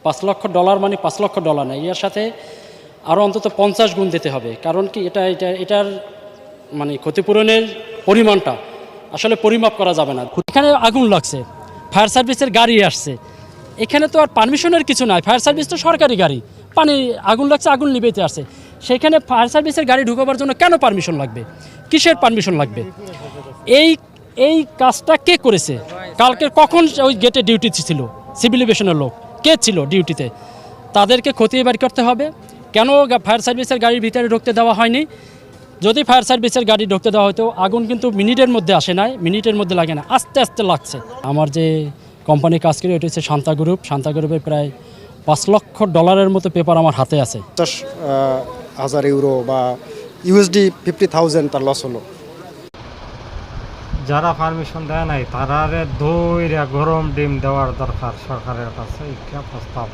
$5 লক্ষ মানে $5 লক্ষ না, এর সাথে আরও অন্তত 50 গুণ দিতে হবে। কারণ কি এটার মানে ক্ষতিপূরণের পরিমাণটা আসলে পরিমাপ করা যাবে না। এখানে আগুন লাগছে, ফায়ার সার্ভিসের গাড়ি আসছে, এখানে তো আর পারমিশনের কিছু নাই। ফায়ার সার্ভিস তো সরকারি গাড়ি, আগুন লাগছে, আগুন নিবেতে আসছে। সেখানে ফায়ার সার্ভিসের গাড়ি ঢুকবার জন্য কেন পারমিশন লাগবে? কিসের পারমিশন লাগবে? এই কাজটা কে করেছে? কালকে কখন ওই গেটে ডিউটি ছিল সিভিল এভিয়েশনের লোক? কে ছিল ডিউটিতে? তাদেরকে খতিয়ে বের করতে হবে। কেন ফায়ার সার্ভিসের গাড়ির ভিতরে ঢুকতে দেওয়া হয়নি? যদি ফায়ার সার্ভিসের গাড়ি ঢুকতে দেওয়া হতো, আগুন কিন্তু মিনিটের মধ্যে আসে নাই, মিনিটের মধ্যে লাগে না, আস্তে আস্তে লাগছে। আমার যে কোম্পানি কাজ করে ওইটা হচ্ছে শান্তা গ্রুপ। শান্তা গ্রুপে প্রায় $5 লক্ষ মতো পেপার আমার হাতে আছে। 50,000 ইউরো বা USD 50,000 তার লস হলো। যারা পারমিশন দেয় নাই তারা দইরা গরম ডিম দেওয়ার দরকার সরকারের কাছে, একটা প্রস্তাব।